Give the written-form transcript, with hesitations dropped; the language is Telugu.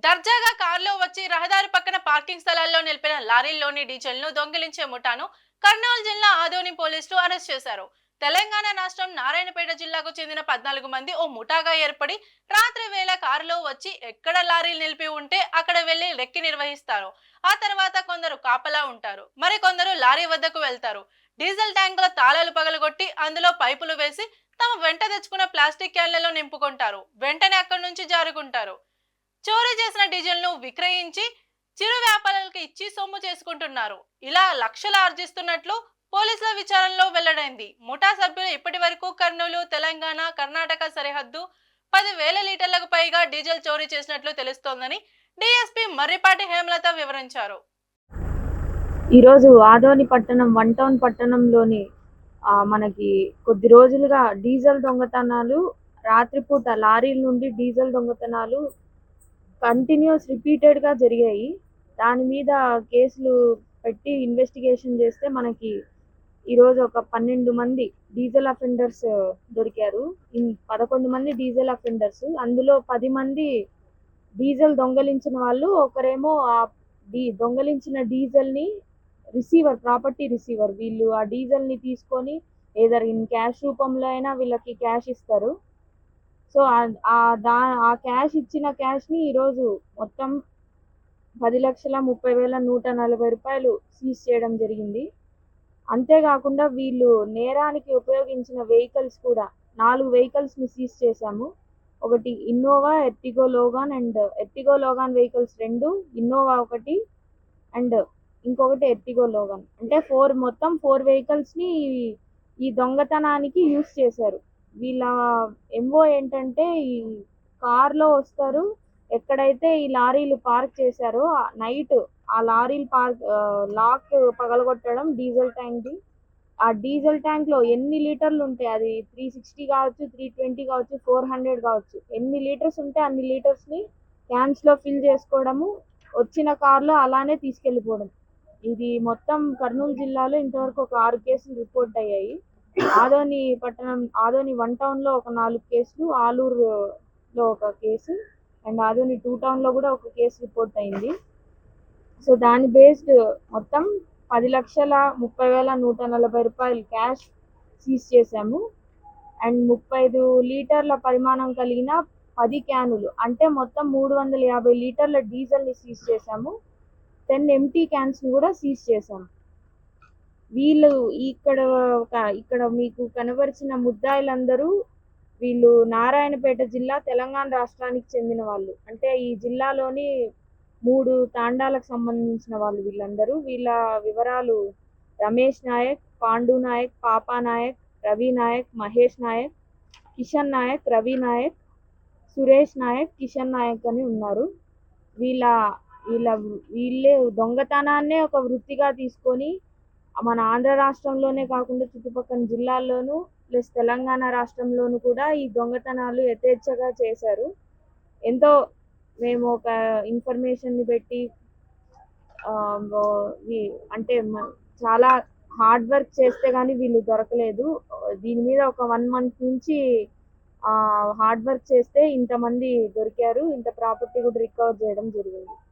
దర్జాగా కారులో వచ్చి రహదారి పక్కన పార్కింగ్ స్థలాల్లో నిలిపిన లారీల్లోని డీజిల్ను దొంగిలించే ముఠాను కర్నూలు జిల్లా ఆదోని పోలీసులు అరెస్ట్ చేశారు. తెలంగాణ రాష్ట్రం నారాయణపేట జిల్లాకు చెందిన 14 మంది ఓ ముఠాగా ఏర్పడి రాత్రి వేళ కారులో వచ్చి ఎక్కడ లారీలు నిలిపి ఉంటే అక్కడ వెళ్లి రెక్కి నిర్వహిస్తారు. ఆ తర్వాత కొందరు కాపలా ఉంటారు, మరి కొందరు లారీ వద్దకు వెళ్తారు. డీజిల్ ట్యాంకుల తాళాలు పగలగొట్టి అందులో పైపులు వేసి తమ వెంట తెచ్చుకున్న ప్లాస్టిక్ క్యాన్లలో నింపుకుంటారు. వెంటనే అక్కడి నుంచి జారుకుంటారు. చోరీ చేసిన డీజిల్ ను విక్రయించి చిరు వ్యాపారులకు ఇచ్చి సొమ్ము చేసుకుంటున్నారు. ఇలా లక్షలు ఆర్జిస్తున్నట్లు పోలీసుల విచారణలో వెల్లడైంది. ముఠా సభ్యులు ఇప్పటి వరకు కర్నూలు, తెలంగాణ, కర్ణాటక సరిహద్దు 10,000 లీటర్లకు పైగా డీజిల్ చోరీ చేసినట్లు తెలుస్తోందని డీఎస్పీ మర్రిపాటి హేమలత వివరించారు. ఈరోజు ఆదోని పట్టణం వన్ టౌన్ పట్టణంలోని మనకి కొద్ది రోజులుగా డీజిల్ దొంగతనాలు, రాత్రిపూట లారీల నుండి డీజిల్ దొంగతనాలు కంటిన్యూస్ రిపీటెడ్గా జరిగాయి. దాని మీద కేసులు పెట్టి ఇన్వెస్టిగేషన్ చేస్తే మనకి ఈరోజు ఒక 12 మంది డీజిల్ అఫెండర్స్ దొరికారు. 11 మంది డీజిల్ అఫెండర్స్, అందులో 10 మంది డీజిల్ దొంగలించిన వాళ్ళు. ఒకరేమో ఆ దొంగలించిన డీజిల్ని రిసీవర్, ప్రాపర్టీ రిసీవర్. వీళ్ళు ఆ డీజిల్ని తీసుకొని ఏదర్ ఇన్ క్యాష్ రూపంలో అయినా వీళ్ళకి క్యాష్ ఇస్తారు. సో ఆ క్యాష్ ఇచ్చిన క్యాష్ని ఈరోజు మొత్తం 10,30,140 రూపాయలు సీజ్ చేయడం జరిగింది. అంతేకాకుండా వీళ్ళు నేరానికి ఉపయోగించిన వెహికల్స్ కూడా 4 వెహికల్స్ని సీజ్ చేశాము. ఒకటి Innova, Ertiga Logan and Ertiga Logan vehicles 2, Innova 1 and ఇంకొకటి ఎర్టిగో లోగాన్. అంటే మొత్తం 4 వెహికల్స్ని ఈ దొంగతనానికి యూస్ చేశారు. వీళ్ళ ఎంఓ ఏంటంటే ఈ కార్లో వస్తారు, ఎక్కడైతే ఈ లారీలు పార్క్ చేశారో నైట్ ఆ లారీలు లాక్ పగలగొట్టడం డీజిల్ ట్యాంక్ది. ఆ డీజిల్ ట్యాంక్లో ఎన్ని లీటర్లు ఉంటాయి, అది 360 కావచ్చు, 320 కావచ్చు, 400 కావచ్చు, ఎన్ని లీటర్స్ ఉంటే అన్ని లీటర్స్ని క్యాన్స్లో ఫిల్ చేసుకోవడము, వచ్చిన కార్లో అలానే తీసుకెళ్ళిపోవడం. ఇది మొత్తం కర్నూలు జిల్లాలో ఇంతవరకు ఒక 6 కేసులు రిపోర్ట్ అయ్యాయి. ఆదోని వన్ టౌన్లో ఒక 4 కేసులు, ఆలూరులో ఒక కేసు అండ్ ఆదోని 2 టౌన్లో కూడా ఒక కేసు రిపోర్ట్ అయింది. సో దాని బేస్డ్ మొత్తం 10,30,140 రూపాయలు క్యాష్ సీజ్ చేశాము. అండ్ 35 లీటర్ల పరిమాణం కలిగిన 10 క్యానులు, అంటే మొత్తం 350 లీటర్ల డీజిల్ని సీజ్ చేశాము. 10 ఎంటీ క్యాన్స్ని కూడా సీజ్ చేశాము. వీళ్ళు ఇక్కడ మీకు కనబరిచిన ముద్దాయిలందరూ వీళ్ళు నారాయణపేట జిల్లా, తెలంగాణ రాష్ట్రానికి చెందిన వాళ్ళు. అంటే ఈ జిల్లాలోని 3 తాండాలకు సంబంధించిన వాళ్ళు వీళ్ళందరూ. వీళ్ళ వివరాలు: రమేష్ నాయక్, పాండు నాయక్, పాపా నాయక్, రవి నాయక్, మహేష్ నాయక్, కిషన్ నాయక్, రవి నాయక్, సురేష్ నాయక్, కిషన్ నాయక్ అని ఉన్నారు. వీళ్ళే దొంగతనాన్నే ఒక వృత్తిగా తీసుకొని మన ఆంధ్ర రాష్ట్రంలోనే కాకుండా చుట్టుపక్కల జిల్లాల్లోనూ ప్లస్ తెలంగాణ రాష్ట్రంలోనూ కూడా ఈ దొంగతనాలు యథేచ్ఛగా చేశారు. ఎంతో మేము ఒక ఇన్ఫర్మేషన్ని పెట్టి అంటే చాలా హార్డ్ వర్క్ చేస్తే కానీ వీళ్ళు దొరకలేదు. దీని మీద ఒక 1 month నుంచి హార్డ్ వర్క్ చేస్తే ఇంతమంది దొరికారు. ఇంత ప్రాపర్టీ కూడా రికవర్ చేయడం జరిగింది.